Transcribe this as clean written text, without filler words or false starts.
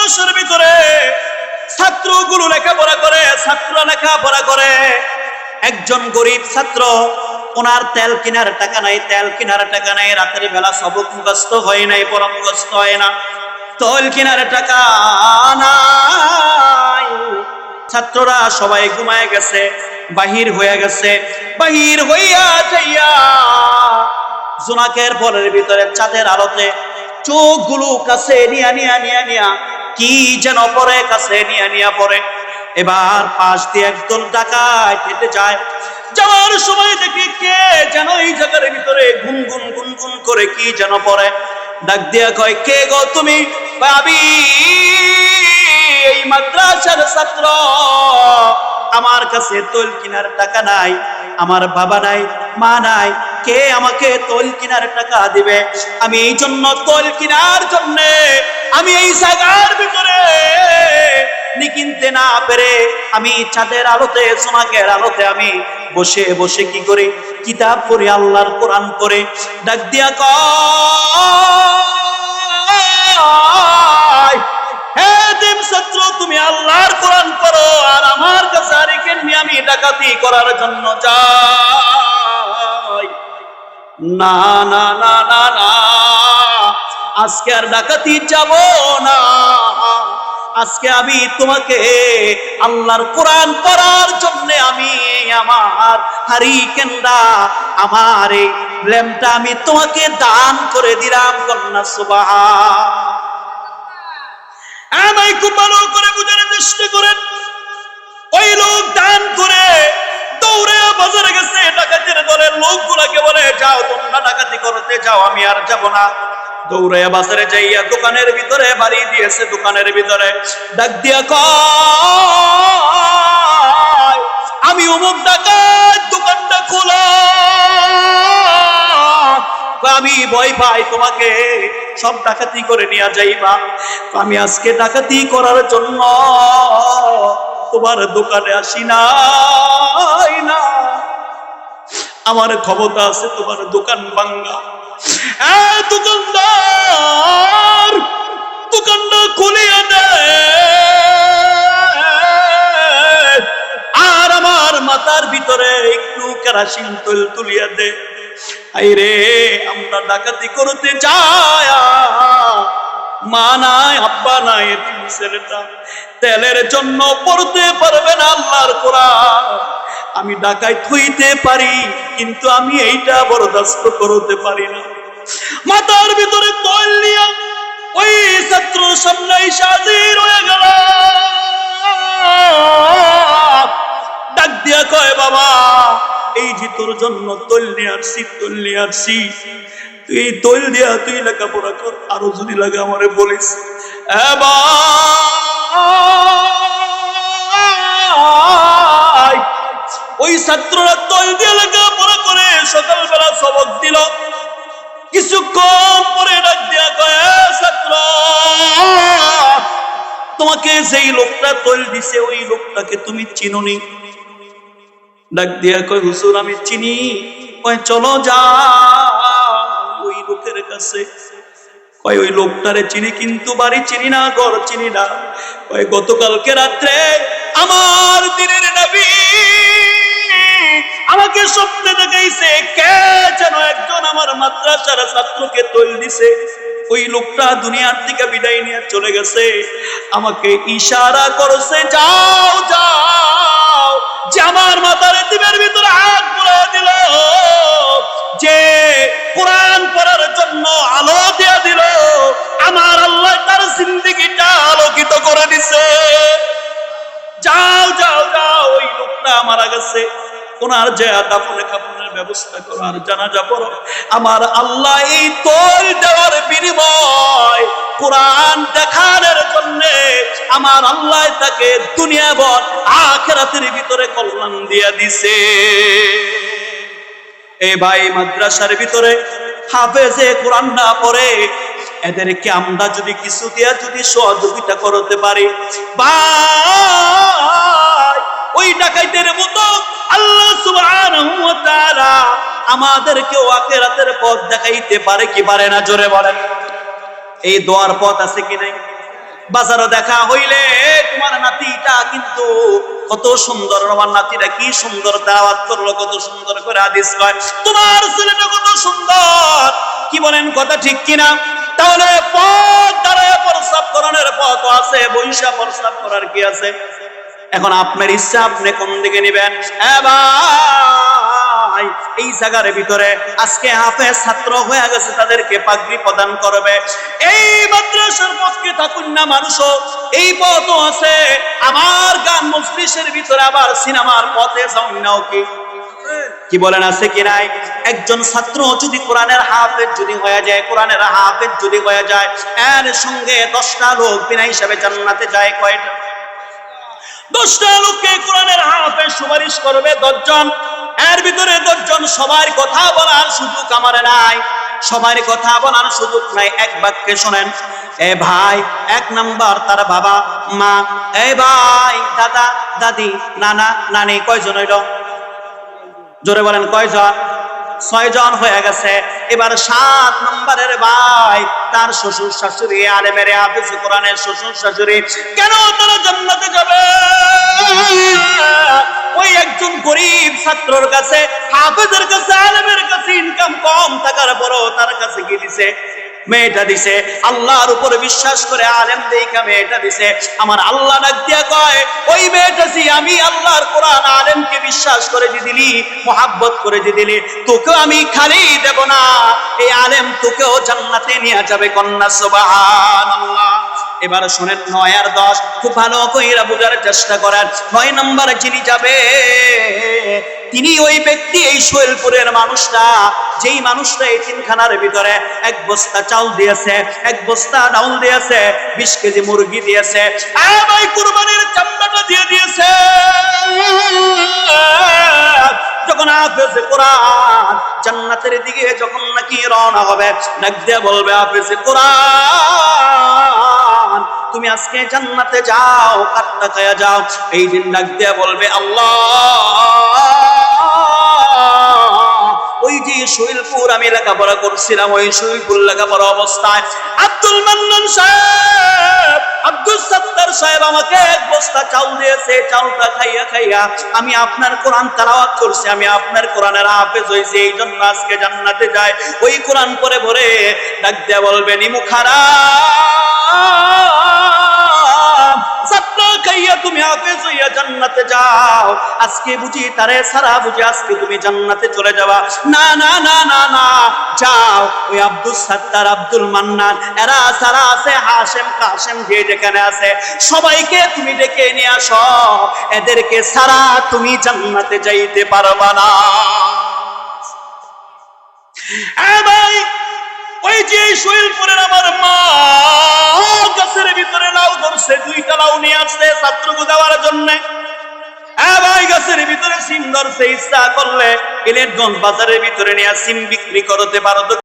মাদ্রাসার ভিতরে ছাত্রগুলো লেখাপড়া করে, ছাত্ররা লেখাপড়া করে। একজন গরিব ছাত্র, ওনার তেল কেনার টাকা নাই, তেল কেনার টাকা নাই, রাতের বেলা সবক মুখস্থ হয় নাই, পড়া মুখস্থ হয় না, তেল কেনার টাকা নাই। ছাত্ররা সবাই ঘুমায় গেছে, বাহির হয়ে গেছে। বাহির হইয়া যাইয়া জোনাকের ফলের ভিতরে চাঁদের আলোতে চোখগুলো কাছে নিয়া নিয়া নিয়া নিয়া কি যেন পরে, কাছে নিয়া নিয়া পরে। এবার পাশ দিয়ে একদল ডাকাত হেঁটে যায়। যাওয়ার সময় দেখি কে যেন এই জায়গার ভিতরে গুনগুন গুনগুন করে কি যেন পড়ে। ডাক দিয়া কয়, কে গো তুমি? আমি এই মাদ্রাসার ছাত্র, আমার কাছে তৈল কেনার টাকা নাই, আমার বাবা নাই, মা নাই, কে আমাকে তৈল কেনার টাকা দিবে? আমি এই জন্য তৈল কেনার জন্য আমি এই জায়গার ভিতরে কিনতে না পেরে আমি চাঁদের আলোতে, সোনাকের আলোতে আমি বসে বসে কি করি? কিতাব পড়ি, আল্লাহর কোরআন পড়ে। ডাক দিয়া কয়, হে দিন ছাত্র, তুমি আল্লাহর কোরআন পড়ো আর আমার কাছে আরেকেন নিয়ে আমি ডাকাতি করার জন্য যাই? না না না না না, আজকে আর ডাকাতি যাব না। আজকে আমি তোমাকে আল্লাহর কোরআন পড়ার জন্য আমি আমার হারিকেনটা, আমার এই ল্যাম্পটা আমি তোমাকে দান করে দিলাম। কন্যা সুবহান। আমি খুব ভালো করে বুঝার চেষ্টা করেন। ওই লোক দান করে দৌড়ে বাজারে গেছে, ডাকাতের দলের লোকগুলাকে বলে, যাও তোমরা ডাকাতি করতে যাও, আমি আর যাব না। দৌড়ে বাজারে যাইয়া দোকানের ভিতরে বাড়ি দিয়েছে। দোকানের ভিতরে ডাক দিয়া কয়, আমি অমুক ডাকাত, দোকানটা খোলা। আমি ভয় পাই তোমাকে সব ডাকাতি করে নিয়ে যাইবা। আমি আজকে ডাকাতি করার জন্য তোমার দোকানে আসি নাই, না আমার ক্ষমতা আছে তোমার দোকান ভাঙ্গা। দোকানদার দোকানটা খুলিয়া দেয় আর আমার মাথার ভিতরে একটু কেরাসিন তেল তুলিয়া দে। আইরে, আমরা ডাকাতি করতে যাই, মা নাই, আব্বা নাই, ছেলেটা তেলের জন্য পড়তে পারবে না আল্লাহর কোরআন। আমি ডাকাই থইতে পারি, কিন্তু আমি এইটা বরদাস্ত করতে পারি না। মাথার ভিতরে তৈল নিয়া ওই ছাত্র সামনে হাজির হয়ে গেল। ডাক দিয়া কয়, বাবা, এই যে তোর জন্য তৈল নিয়ে আসছি, তৈল নিয়ে আসছি, তুই এই তৈল দিয়া তুই লেখাপড়া কর, আরো যদি লাগে আমারে বলিস। ওই ছাত্ররা তৈল দিয়ে লেখাপড়া করে সকালবেলা সবক দিল। কিছুক্ষণ পরে ডাক দিয়া কয়, ছাত্র, তোমাকে যেই লোকটা তৈল দিছে ওই লোকটাকে তুমি চিনোনি? ডাক দিয়া কয়, হুজুর আমি চিনি। কয়, চলো যা ওই লোকের কাছে। কয়, ওই লোকটারে চিনি, কিন্তু বাড়ি চিনি না, ঘর চিনি না। কয়, গতকালকে রাত্রে আমার দিনের নবী আমাকে স্বপ্নে দেখাইছে কে যেন একজন আমার মাদ্রাসার ছাত্রকে তৈল দিছে। ওই লোকটা দুনিয়ার থেকে বিদায় নিয়ে চলে গেছে। আমাকে ইশারা করছে, যাও যাও। যে আমার মাথার টিপের ভিতরে হাত বুলাই দিল, যে কোরআন পড়ার জন্য আলো দিয়ে দিল, আমার আল্লাহ তার জিন্দেগিটা আলোকিত করে দিছে। যাও যাও যাও, ওই লোকটা মারা গেছে, ওনার যে দাফনে কাফনের ব্যবস্থা করো আর জানাজা পড়ো। আমার আল্লাহ এই তৈল দেওয়ার বিনিময় কোরআন দেখানোর জন্য আমার আল্লাহ তাকে দুনিয়া ভর আখিরাতের ভিতরে কল্যাণ দিয়া দিছে। এই ভাই, মাদ্রাসার ভিতরে হাফেজে কোরআন না পড়ে, এদেরকে আমরা যদি কিছু দিয়া যদি সহযোগিতা করতে পারি, ভাই ওই ডাকাইতের মতো আল্লাহ সুবহানাহু ওয়া তাআলা আমাদেরকেও আখিরাতের পথ দেখাইতে পারে কি পারে না? জোরে বলেন। এই দোয়ার পথ আছে কি নাই? বাজারে দেখা হইলে তোমার নাতিটা কিন্তু কত সুন্দর, আমার নাতিটা কি সুন্দর তেলাওয়াত করলো, কত সুন্দর করে হাদিস কয়, তোমার ছেলেটা কত সুন্দর। কি বলেন, কথা ঠিক কিনা? তাহলে পথ দাঁড়ায় প্রস্রাব করানোর পথ আছে, বৈশা প্রস্রাব করার কি আছে? এখন আপনার ইচ্ছা, আপনি কোন দিকে নেবেন? ভাই, এই জায়গার ভিতরে আজকে হাফেজ ছাত্র হয়ে গেছে, তাদেরকে পাগড়ি প্রদান করবে। এই মাদ্রাসার পক্ষে থাকুন না মানুষও, এই পথও আছে। আমার গান মজলিসের ভিতরে আবার সিনেমার পথে যাউন নাও কি বলেন, আছে কি নাই? একজন ছাত্র যদি কোরআনের হাফেজ যদি হয়ে যায়, কোরআনের হাফেজ যদি হয়ে যায়, এর সঙ্গে 10টা লোক বিনা হিসাবে জান্নাতে যায়। কয়টা? 10টা লোককে কোরআনের হাফেজ সুপারিশ করবে 10 জন। এর ভিতরে 10 জন সবার কথা বলার সুযোগ আমার নাই, সবার কথা বলার সুযোগ নাই। এক বাক্যে শোনেন, এ ভাই, 1 নাম্বার তার বাবা মা, এ ভাই দাদা দাদি নানা নানি, কয়জন হইল? জোরে বলেন, কয়জন? 6 জন হয়ে গেছে। এবার 7 নম্বরের ভাই, তার শ্বশুর শাশুড়ি, আলেমের হাফেজ কোরআনের শ্বশুর শাশুড়ি। কেন তারা জান্নাতে যাবে? ওই একজন গরিব ছাত্রর কাছে, হাফেজের কাছে, আলেমের কাছে ইনকাম কম থাকার পরও তার কাছে কি দিছে? মেয়েটা দিছে। আল্লাহর উপরে বিশ্বাস করে আলেম দেখা মেয়েটা দিছে। আমার আল্লাহ ডাক দিয়া কয়, ওই মেয়েটা যে আমি আল্লাহর কোরআন আলেমকে বিশ্বাস করে যে দিলি, মোহাব্বত করে যে দিলি, তোকেও আমি খালি দেব না, এই আলেম তোকেও জান্নাতে নিয়ে যাবে। কন্যা সুবহানাল্লাহ। এবার শুনেন 9 আর 10 খুব ভালো কইরা বোঝার চেষ্টা করেন। 9 নম্বরে যিনি যাবে তিনি ওই ব্যক্তি, এই সোহেলপুরের মানুষটা, যেই মানুষটা এই তিনখানার ভিতরে 1 বস্তা চাল দিয়েছে, 1 বস্তা ডাউল দিয়েছে, 20 কেজি মুরগি দিয়েছে, ভাই কুরবানির চামড়াটা দিয়ে দিয়েছে। যখন হাফেজে কোরআন জান্নাতের দিকে যখন নাকি রওনা হবে, ডাক দিয়ে বলবে, হাফেজে কোরআন তুমি আজকে জান্নাতে যাও, কাটটা খায়া যাও। এই দিন ডাক দিয়ে বলবে, আল্লাহ, ওই যে সোহেলপুর আমি লেখাপড়া করছিলাম, ওই সোহেলপুর লেখাপড়া অবস্থায় আব্দুল মান্নান সাহেব, আব্দুল সত্তার সাহেব আমাকে 1 বস্তা চাল দিয়েছে, চালটা খাইয়া খাইয়া আমি আপনার কোরআন তেলাওয়াত করছি, আমি আপনার কোরআনের হাফেজ হইছি, এই জন্য আজকে জান্নাতে যাই। ওই কোরআন পরে ভরে ডাক দিয়া বলবেন, ইমুখারা খাইয়া তুমি হাফেজ হইয়া জান্নাতে যাও, আজকে বুঝি তারে সারা বুঝি আজকে তুমি জান্নাতে চলে যাবা? না না না না না, যাও ওই আব্দুল সত্তার, আব্দুল মান্নান, এরা সারা আছে, হাশেম কাশেম যে যেখানে আছে, সবাইকে তুমি ডেকে নিয়ে আসো, এদেরকে সারা তুমি জান্নাতে যাইতে পারবা না। ভাই, ওই যে সোহেলপুরের আমার মা গাছের ভিতরে লাউ ধরছে, 2টা লাউ নিয়ে আসছে ছাত্রকে দেওয়ার জন্য। ভাই, গাছের ভিতরে সিম ধরছে, ইচ্ছা করলে ইলেটগঞ্জ বাজারের ভিতরে নিয়ে সিম বিক্রি করতে পারো।